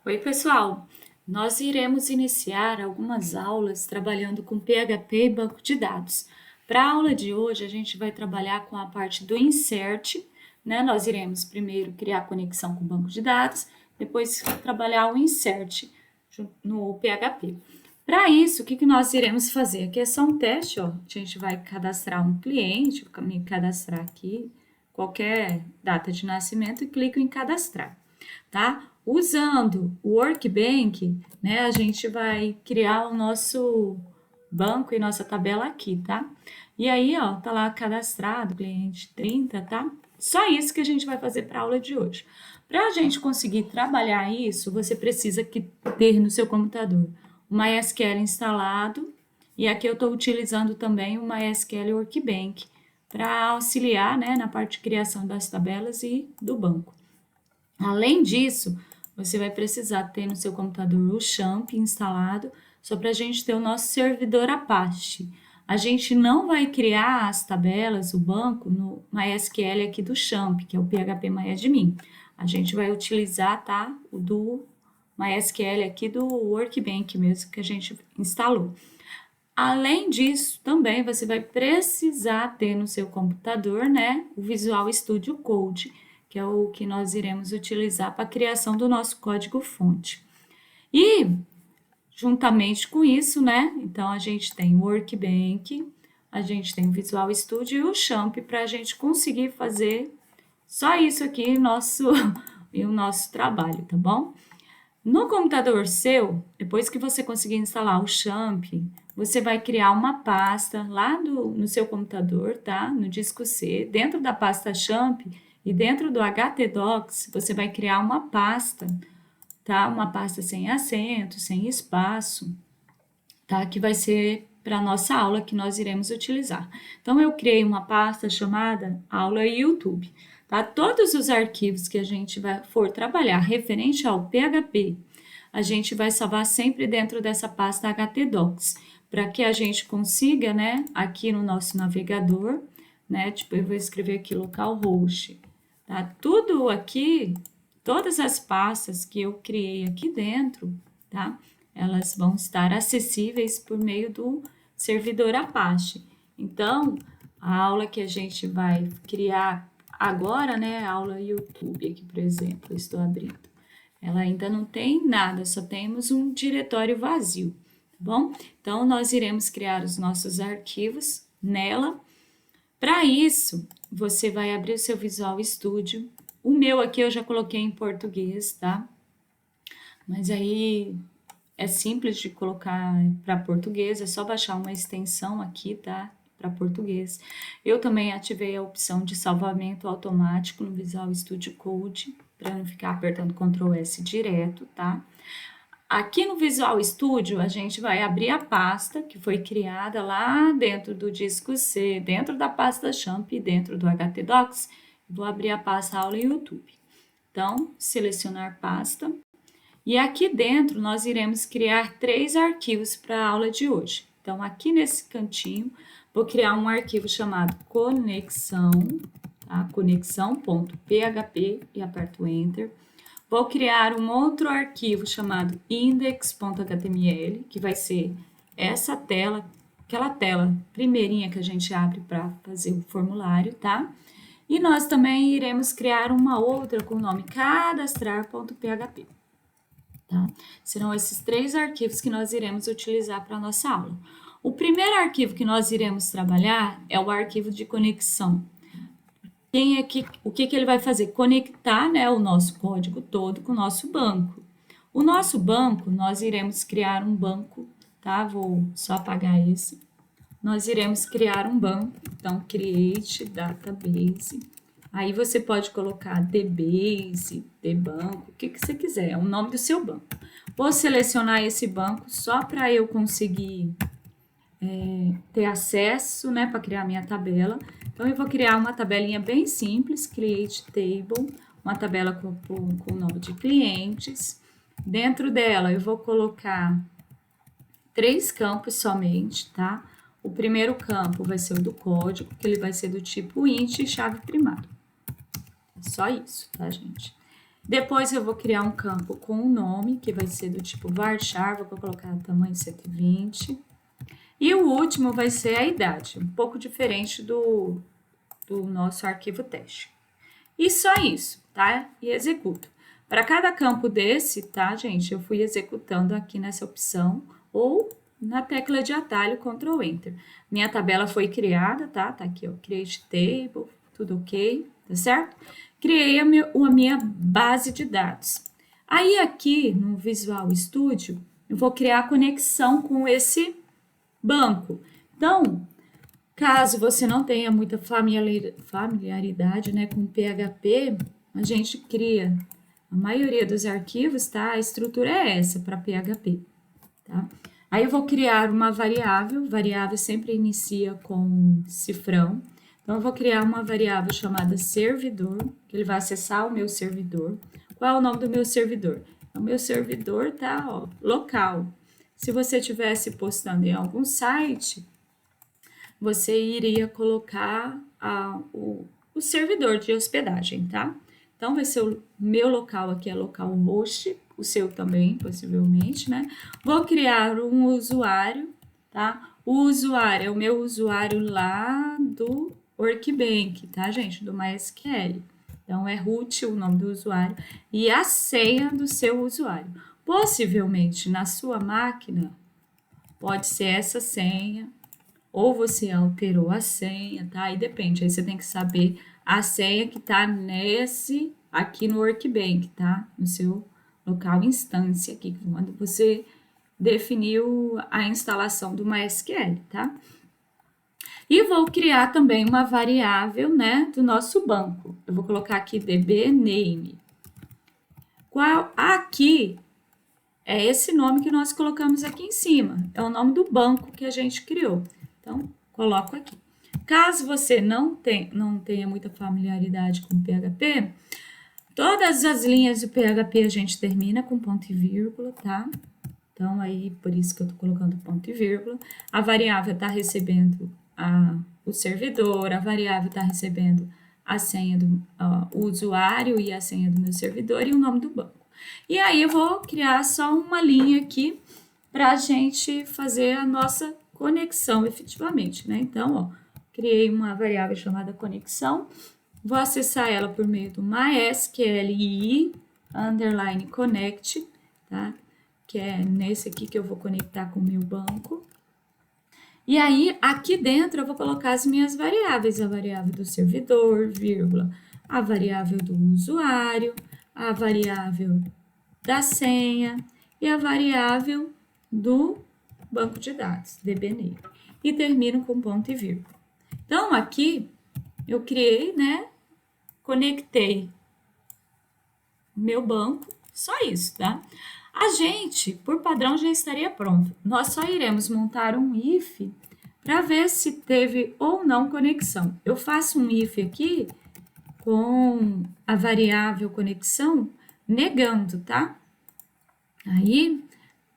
Oi, pessoal! Nós iremos iniciar algumas aulas trabalhando com PHP e banco de dados. Para a aula de hoje, a gente vai trabalhar com a parte do insert, né? Nós iremos primeiro criar conexão com o banco de dados, depois trabalhar o insert no PHP. Para isso, o que nós iremos fazer? Aqui é só um teste, ó. A gente vai cadastrar um cliente, vou me cadastrar aqui, qualquer data de nascimento e clico em cadastrar, tá? Usando o Workbank, né, a gente vai criar o nosso banco e nossa tabela aqui, tá? E aí, ó, tá lá cadastrado, cliente 30, tá? Só isso que a gente vai fazer para a aula de hoje. Para a gente conseguir trabalhar isso, você precisa ter no seu computador o MySQL instalado, e aqui eu estou utilizando também o MySQL Workbank para auxiliar, né, na parte de criação das tabelas e do banco. Além disso, você vai precisar ter no seu computador o XAMPP instalado, só para a gente ter o nosso servidor Apache. A gente não vai criar as tabelas, o banco, no MySQL aqui do XAMPP, que é o PHP-MyAdmin. A gente vai utilizar, tá, o do MySQL aqui do Workbank mesmo, que a gente instalou. Além disso, também você vai precisar ter no seu computador, né, o Visual Studio Code, que é o que nós iremos utilizar para a criação do nosso código-fonte. E, juntamente com isso, né, então a gente tem o Workbank, a gente tem o Visual Studio e o XAMPP para a gente conseguir fazer só isso aqui e o nosso trabalho, tá bom? No computador seu, depois que você conseguir instalar o XAMPP, você vai criar uma pasta lá no seu computador, tá? No disco C, dentro da pasta XAMPP e dentro do htdocs, você vai criar uma pasta, tá? Uma pasta sem acento, sem espaço, tá? Que vai ser para a nossa aula que nós iremos utilizar. Então, eu criei uma pasta chamada Aula YouTube. Tá? Todos os arquivos que a gente for trabalhar referente ao PHP, a gente vai salvar sempre dentro dessa pasta htdocs, para que a gente consiga, né, aqui no nosso navegador, né, tipo, eu vou escrever aqui localhost, tá? Tudo aqui, todas as pastas que eu criei aqui dentro, tá? Elas vão estar acessíveis por meio do servidor Apache. Então, a aula que a gente vai criar agora, né, a aula YouTube aqui, por exemplo, eu estou abrindo. Ela ainda não tem nada, só temos um diretório vazio, tá bom? Então, nós iremos criar os nossos arquivos nela. Para isso, você vai abrir o seu Visual Studio. O meu aqui eu já coloquei em português, tá? Mas aí é simples de colocar para português, é só baixar uma extensão aqui, tá? Para português. Eu também ativei a opção de salvamento automático no Visual Studio Code, para não ficar apertando Ctrl S direto, tá? Aqui no Visual Studio, a gente vai abrir a pasta que foi criada lá dentro do disco C, dentro da pasta XAMPP, dentro do htdocs. Vou abrir a pasta Aula YouTube. Então, selecionar pasta. E aqui dentro nós iremos criar 3 arquivos para a aula de hoje. Então, aqui nesse cantinho, vou criar um arquivo chamado conexão, tá? Conexão.php e aperto Enter. Vou criar um outro arquivo chamado index.html, que vai ser essa tela, aquela tela primeirinha que a gente abre para fazer o formulário, tá? E nós também iremos criar uma outra com o nome cadastrar.php. Tá? Serão esses 3 arquivos que nós iremos utilizar para a nossa aula. O primeiro arquivo que nós iremos trabalhar é o arquivo de conexão. O que ele vai fazer? Conectar, né, o nosso código todo com o nosso banco. O nosso banco, nós iremos criar um banco, tá? Vou só apagar esse. Nós iremos criar um banco, então, create database. Aí você pode colocar DBase, DBanco, o que você quiser, é o nome do seu banco. Vou selecionar esse banco só para eu conseguir ter acesso, né, para criar minha tabela. Então, eu vou criar uma tabelinha bem simples, create table, uma tabela com o nome de clientes. Dentro dela, eu vou colocar 3 campos somente, tá? O primeiro campo vai ser o do código, que ele vai ser do tipo int e chave primária. É só isso, tá, gente? Depois eu vou criar um campo com um nome, que vai ser do tipo varchar, vou colocar tamanho 120. E o último vai ser a idade, um pouco diferente do nosso arquivo teste. E só isso, tá? E executo. Para cada campo desse, tá, gente? Eu fui executando aqui nessa opção ou na tecla de atalho Ctrl Enter. Minha tabela foi criada, tá? Tá aqui, ó, Create Table, tudo ok, tá certo? Criei a minha base de dados. Aí aqui no Visual Studio, eu vou criar a conexão com esse banco. Então, caso você não tenha muita familiaridade, né, com PHP, a gente cria a maioria dos arquivos, tá? A estrutura é essa para PHP, tá? Aí eu vou criar uma variável sempre inicia com cifrão. Então, eu vou criar uma variável chamada servidor, que ele vai acessar o meu servidor. Qual é o nome do meu servidor? O meu servidor tá, ó, local. Se você estivesse postando em algum site, você iria colocar o servidor de hospedagem, tá? Então, vai ser o meu local aqui, é localhost, o seu também, possivelmente, né? Vou criar um usuário, tá? O usuário é o meu usuário lá do Workbench, tá, gente? Do MySQL. Então, é root, o nome do usuário, e a senha do seu usuário. Possivelmente, na sua máquina, pode ser essa senha, ou você alterou a senha, tá? Aí depende, aí você tem que saber a senha que tá aqui no Workbench, tá? No seu local instância aqui, quando você definiu a instalação do MySQL, tá? E vou criar também uma variável, né, do nosso banco. Eu vou colocar aqui dbName. Aqui é esse nome que nós colocamos aqui em cima, é o nome do banco que a gente criou. Então, coloco aqui. Caso você não tenha muita familiaridade com PHP, todas as linhas de PHP a gente termina com ponto e vírgula, tá? Então, aí, por isso que eu tô colocando ponto e vírgula. A variável está recebendo o servidor, a variável está recebendo a senha o usuário e a senha do meu servidor e o nome do banco. E aí, eu vou criar só uma linha aqui para a gente fazer a nossa conexão efetivamente, né? Então, ó, criei uma variável chamada conexão, vou acessar ela por meio do MySQLi underline connect, tá? Que é nesse aqui que eu vou conectar com o meu banco. E aí, aqui dentro, eu vou colocar as minhas variáveis, a variável do servidor, vírgula, a variável do usuário, a variável da senha e a variável do banco de dados, dbName. E termino com ponto e vírgula. Então, aqui, eu criei, né, conectei meu banco, só isso, tá? A gente, por padrão, já estaria pronto. Nós só iremos montar um if para ver se teve ou não conexão. Eu faço um if aqui com a variável conexão negando, tá? Aí,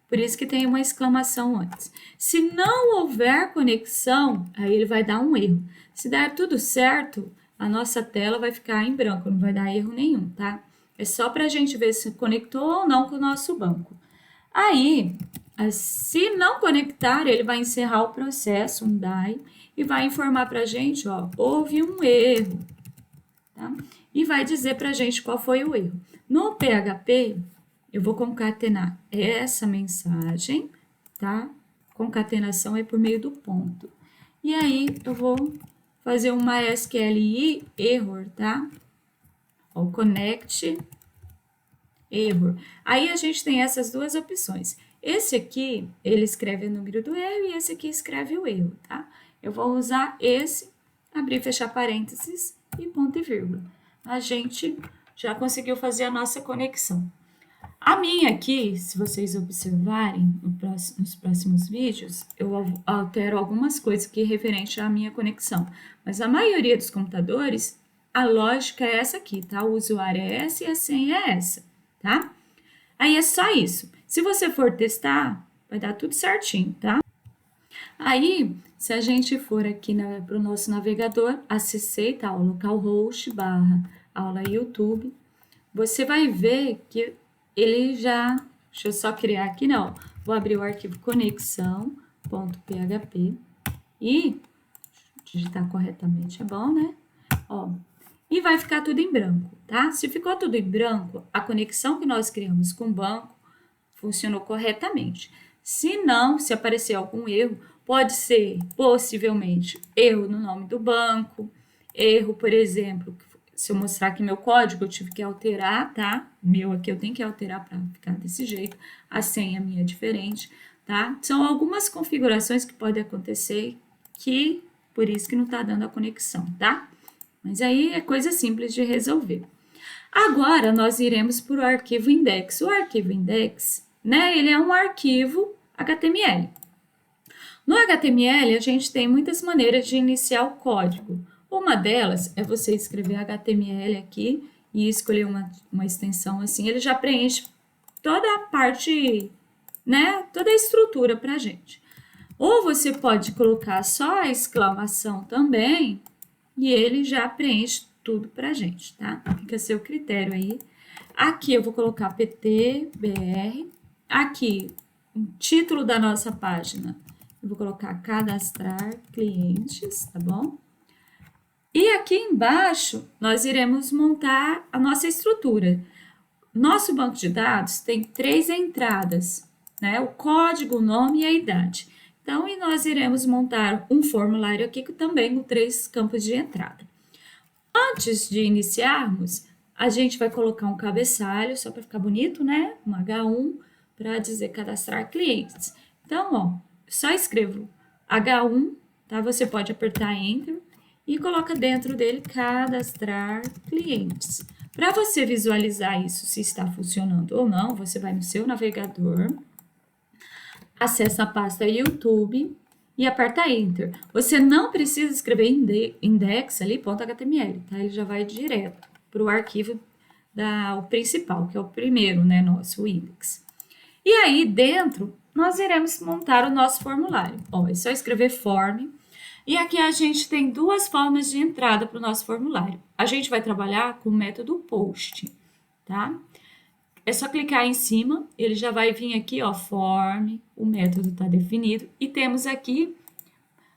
por isso que tem uma exclamação antes. Se não houver conexão, aí ele vai dar um erro. Se der tudo certo, a nossa tela vai ficar em branco, não vai dar erro nenhum, tá? É só para a gente ver se conectou ou não com o nosso banco. Aí, se não conectar, ele vai encerrar o processo, um die, e vai informar para a gente, ó, houve um erro, tá? E vai dizer para a gente qual foi o erro. No PHP, eu vou concatenar essa mensagem, tá? Concatenação é por meio do ponto. E aí, eu vou fazer um MySQLi error, tá? Ó, connect error. Aí, a gente tem essas duas opções. Esse aqui, ele escreve o número do erro e esse aqui escreve o erro, tá? Eu vou usar esse, abrir e fechar parênteses e ponto e vírgula. A gente já conseguiu fazer a nossa conexão. A minha aqui, se vocês observarem nos próximos vídeos, eu altero algumas coisas aqui referente à minha conexão. Mas a maioria dos computadores, a lógica é essa aqui, tá? O usuário é essa e a senha é essa, tá? Aí é só isso. Se você for testar, vai dar tudo certinho, tá? Aí, se a gente for aqui para o nosso navegador, acessei, tá? O localhost / aula YouTube. você vai ver que ele já... Deixa eu só criar aqui, não. Vou abrir o arquivo conexão.php e digitar corretamente é bom, né? Ó, e vai ficar tudo em branco, tá? Se ficou tudo em branco, a conexão que nós criamos com o banco funcionou corretamente. Se não, se aparecer algum erro, pode ser, possivelmente, erro no nome do banco, erro, por exemplo, se eu mostrar aqui meu código, eu tive que alterar, tá? O meu aqui eu tenho que alterar para ficar desse jeito, a senha minha é diferente, tá? São algumas configurações que podem acontecer que, por isso que não está dando a conexão, tá? Mas aí é coisa simples de resolver. Agora, nós iremos para o arquivo index. O arquivo index, né, ele é um arquivo HTML. No HTML, a gente tem muitas maneiras de iniciar o código. Uma delas é você escrever HTML aqui e escolher uma extensão assim, ele já preenche toda a parte, né, toda a estrutura para a gente. Ou você pode colocar só a exclamação também e ele já preenche tudo pra gente, tá? Fica a seu critério aí. Aqui eu vou colocar PTBR. Aqui, o título da nossa página, eu vou colocar cadastrar clientes, tá bom? E aqui embaixo, nós iremos montar a nossa estrutura. Nosso banco de dados tem 3 entradas, né? O código, o nome e a idade. Então, e nós iremos montar um formulário aqui também com 3 campos de entrada. Antes de iniciarmos, a gente vai colocar um cabeçalho, só para ficar bonito, né? Um H1 para dizer cadastrar clientes. Então, ó, só escrevo H1, tá? Você pode apertar Enter e coloca dentro dele cadastrar clientes. Para você visualizar isso, se está funcionando ou não, você vai no seu navegador, acessa a pasta YouTube e aperta Enter. Você não precisa escrever index ali, .html, tá? Ele já vai direto para o arquivo o principal, que é o primeiro, né, nosso, o index. E aí, dentro, nós iremos montar o nosso formulário. Ó, é só escrever form. E aqui a gente tem 2 formas de entrada para o nosso formulário. A gente vai trabalhar com o método post, tá? É só clicar em cima, ele já vai vir aqui, ó, form, o método está definido, e temos aqui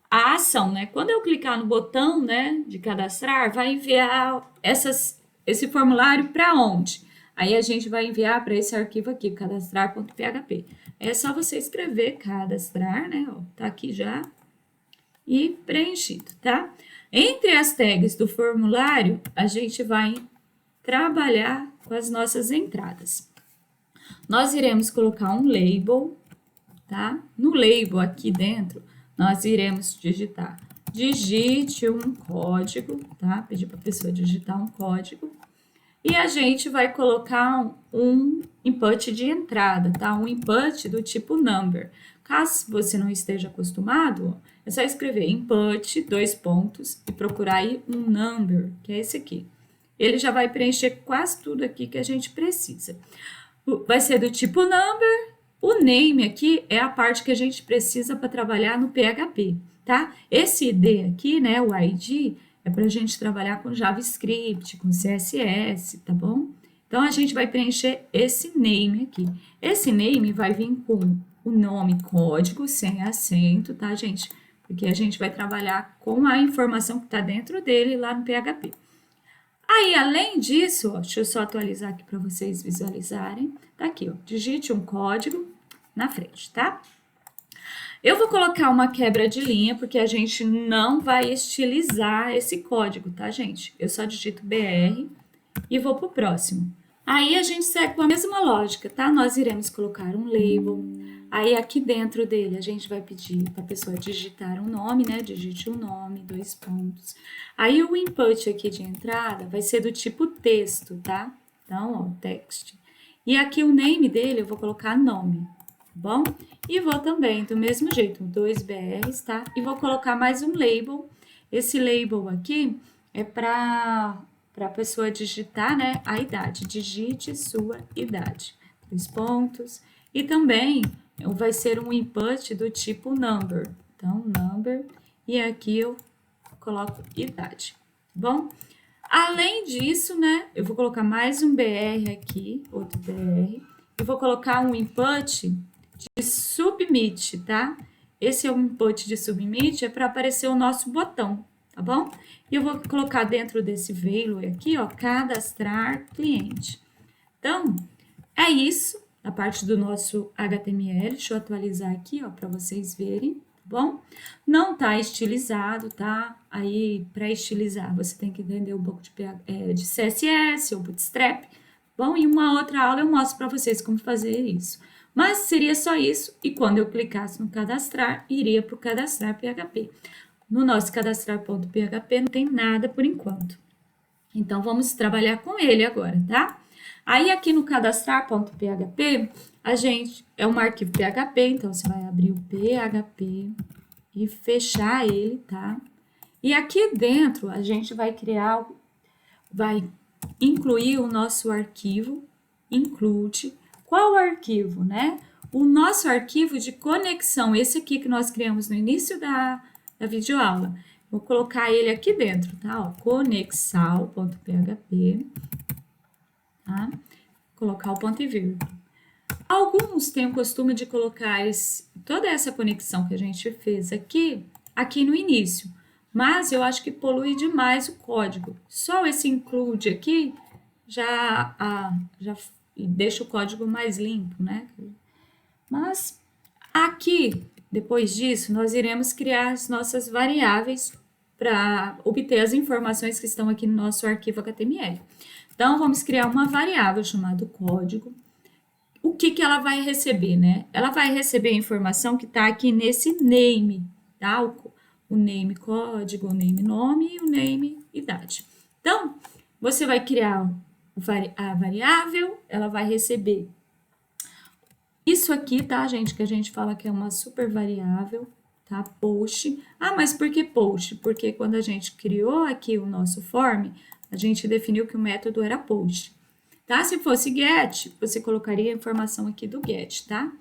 a ação, né? Quando eu clicar no botão, né, de cadastrar, vai enviar esse formulário para onde? Aí a gente vai enviar para esse arquivo aqui, cadastrar.php. É só você escrever cadastrar, né, ó, tá aqui já, e preenchido, tá? Entre as tags do formulário, a gente vai trabalhar com as nossas entradas. Nós iremos colocar um label, tá? No label aqui dentro, nós iremos digitar. Digite um código, tá? Pedir para a pessoa digitar um código. E a gente vai colocar um input de entrada, tá? Um input do tipo number. Caso você não esteja acostumado, é só escrever input, 2 pontos, e procurar aí um number, que é esse aqui. Ele já vai preencher quase tudo aqui que a gente precisa. Vai ser do tipo number. O name aqui é a parte que a gente precisa para trabalhar no PHP, tá? Esse ID aqui, né, o ID, é para a gente trabalhar com JavaScript, com CSS, tá bom? Então, a gente vai preencher esse name aqui. Esse name vai vir com o nome código, sem acento, tá, gente? Porque a gente vai trabalhar com a informação que está dentro dele lá no PHP. Aí, além disso, ó, deixa eu só atualizar aqui para vocês visualizarem. Tá aqui, ó, digite um código na frente, tá? Eu vou colocar uma quebra de linha, porque a gente não vai estilizar esse código, tá, gente? Eu só digito BR e vou pro próximo. Aí, a gente segue com a mesma lógica, tá? Nós iremos colocar um label. Aí, aqui dentro dele, a gente vai pedir para a pessoa digitar um nome, né? Digite um nome, 2 pontos. Aí, o input aqui de entrada vai ser do tipo texto, tá? Então, ó, text. E aqui o name dele eu vou colocar nome, tá bom? E vou também, do mesmo jeito, 2 BRs, tá? E vou colocar mais um label. Esse label aqui é para a pessoa digitar, né, a idade. Digite sua idade. 2 pontos. E também vai ser um input do tipo number. Então, number. E aqui eu coloco idade, tá bom? Além disso, né, eu vou colocar mais um BR aqui, outro BR, e vou colocar um input de submit, tá? Esse é o input de submit, é para aparecer o nosso botão, tá bom? E eu vou colocar dentro desse value aqui, ó, cadastrar cliente. Então, é isso, a parte do nosso HTML. Deixa eu atualizar aqui, ó, para vocês verem, tá bom? Não tá estilizado, tá? Aí, para estilizar, você tem que entender um pouco de CSS ou Bootstrap, bom? E uma outra aula eu mostro para vocês como fazer isso. Mas seria só isso, e quando eu clicasse no cadastrar, iria para o cadastrar PHP. No nosso cadastrar.php não tem nada por enquanto. Então, vamos trabalhar com ele agora, tá? Aí, aqui no cadastrar.php, a gente é um arquivo PHP, então você vai abrir o PHP e fechar ele, tá? E aqui dentro, a gente vai vai incluir o nosso arquivo, include. Qual arquivo, né? O nosso arquivo de conexão, esse aqui que nós criamos no início da videoaula. Vou colocar ele aqui dentro, tá? Ó, conexal.php, tá? Colocar o ponto e vírgula. Alguns têm o costume de colocar toda essa conexão que a gente fez aqui no início, mas eu acho que polui demais o código. Só esse include aqui já deixa o código mais limpo, né? Mas aqui, depois disso, nós iremos criar as nossas variáveis para obter as informações que estão aqui no nosso arquivo HTML. Então, vamos criar uma variável chamada código. O que ela vai receber, né? Ela vai receber a informação que está aqui nesse name, tá? O name código, o name nome e o name idade. Então, você vai criar a variável, ela vai receber isso aqui, tá, gente? Que a gente fala que é uma super variável, tá? Post. Ah, mas por que post? Porque quando a gente criou aqui o nosso form, a gente definiu que o método era post. Tá? Se fosse get, você colocaria a informação aqui do get, tá?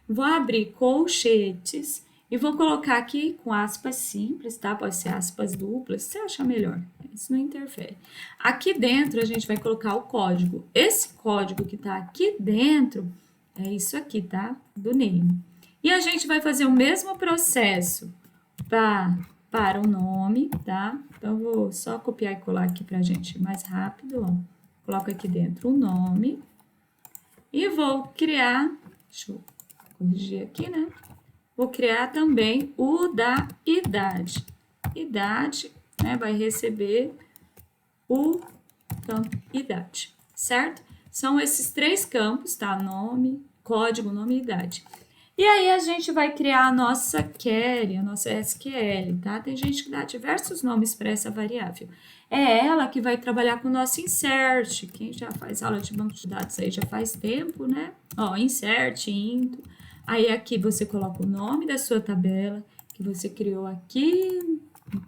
Vou abrir colchetes e vou colocar aqui com aspas simples, tá? Pode ser aspas duplas, se você achar melhor. Isso não interfere. Aqui dentro, a gente vai colocar o código. Esse código que tá aqui dentro é isso aqui, tá? Do name. E a gente vai fazer o mesmo processo para o nome, tá? Então, eu vou só copiar e colar aqui pra gente mais rápido, ó. Coloco aqui dentro o nome e vou criar, deixa eu corrigir aqui, né? Vou criar também o da idade. Idade, né? Vai receber o campo idade, certo? São esses três campos, tá? Nome, código, nome e idade. E aí a gente vai criar a nossa query, a nossa SQL, tá? Tem gente que dá diversos nomes para essa variável. É ela que vai trabalhar com o nosso insert. Quem já faz aula de banco de dados aí já faz tempo, né? Ó, insert, into. Aí aqui você coloca o nome da sua tabela que você criou aqui,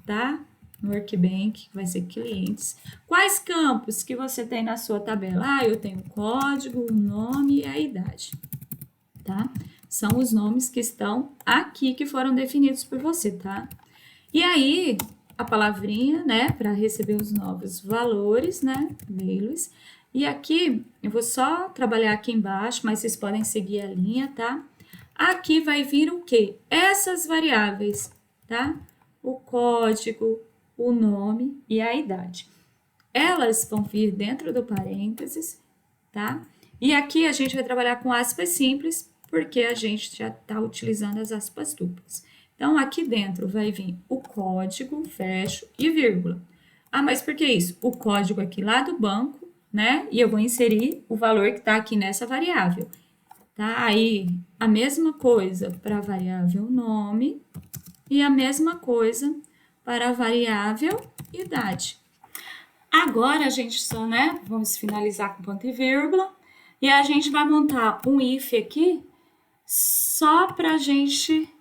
tá? No Workbench, que vai ser clientes. Quais campos que você tem na sua tabela? Ah, eu tenho o código, o nome e a idade, tá? São os nomes que estão aqui, que foram definidos por você, tá? E aí, a palavrinha, né, para receber os novos valores, né, values. E aqui, eu vou só trabalhar aqui embaixo, mas vocês podem seguir a linha, tá? Aqui vai vir o quê? Essas variáveis, tá? O código, o nome e a idade. Elas vão vir dentro do parênteses, tá? E aqui a gente vai trabalhar com aspas simples, porque a gente já está utilizando as aspas duplas. Então, aqui dentro vai vir o código, fecho e vírgula. Ah, mas por que isso? O código aqui lá do banco, né? E eu vou inserir o valor que está aqui nessa variável. Tá? Aí, a mesma coisa para a variável nome e a mesma coisa para a variável idade. Agora, a gente só, né? Vamos finalizar com ponto e vírgula. E a gente vai montar um if aqui só para a gente,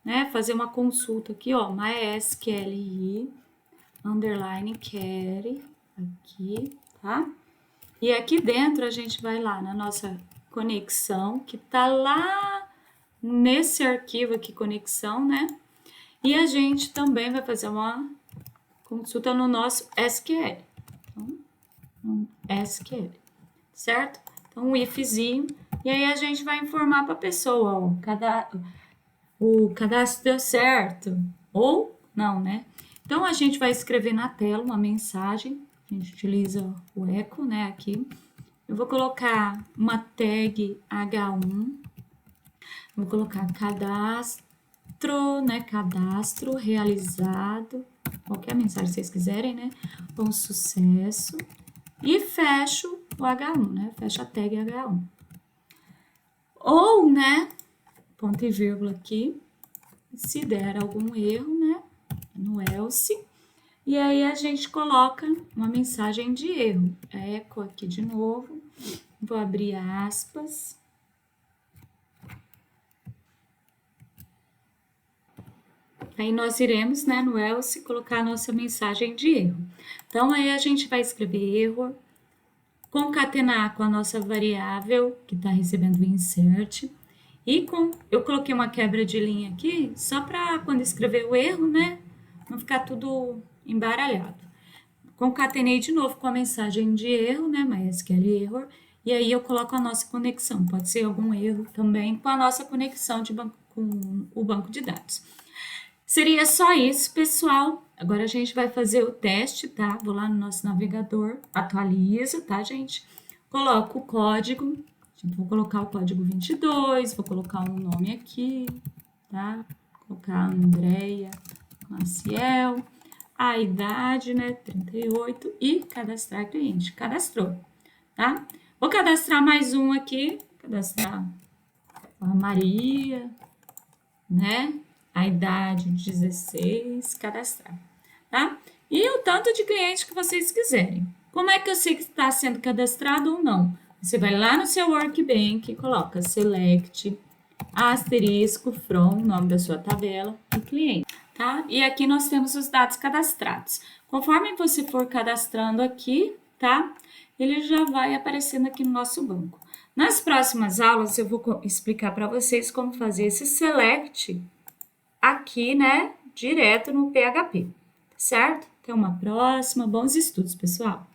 né, fazer uma consulta aqui, ó, MySQL underline query aqui, tá? E aqui dentro a gente vai lá na nossa conexão, que tá lá nesse arquivo aqui, conexão, né? E a gente também vai fazer uma consulta no nosso SQL. SQL, certo? Então, um ifzinho, e aí a gente vai informar para a pessoa, ó, o cadastro deu certo, ou não, né? Então, a gente vai escrever na tela uma mensagem, a gente utiliza o eco, né, aqui. Eu vou colocar uma tag H1, vou colocar cadastro, né, cadastro realizado, qualquer mensagem que vocês quiserem, né, com sucesso, e fecho o H1, né, fecho a tag H1. Ou, né, ponto e vírgula aqui, se der algum erro, né, no else, e aí a gente coloca uma mensagem de erro. Eco aqui de novo, vou abrir aspas. Aí nós iremos, né, no else, colocar a nossa mensagem de erro. Então, aí a gente vai escrever erro, concatenar com a nossa variável que está recebendo o insert. E eu coloquei uma quebra de linha aqui, só para quando escrever o erro, né, não ficar tudo embaralhado. Concatenei de novo com a mensagem de erro, né, MySQL error, e aí eu coloco a nossa conexão. Pode ser algum erro também com a nossa conexão com o banco de dados. Seria só isso, pessoal. Agora a gente vai fazer o teste, tá? Vou lá no nosso navegador, atualizo, tá, gente? Coloco o código, vou colocar o código 22, vou colocar um nome aqui, tá? Vou colocar Andréia Maciel, a idade, né, 38 e cadastrar cliente. Cadastrou, tá? Vou cadastrar mais um aqui, cadastrar a Maria, né? A idade 16, cadastrar, tá? E o tanto de cliente que vocês quiserem. Como é que eu sei que está sendo cadastrado ou não? Você vai lá no seu Workbench e coloca select, asterisco, from, nome da sua tabela e cliente, tá? E aqui nós temos os dados cadastrados. Conforme você for cadastrando aqui, tá? Ele já vai aparecendo aqui no nosso banco. Nas próximas aulas eu vou explicar para vocês como fazer esse select aqui, né, direto no PHP, certo? Até uma próxima, bons estudos, pessoal!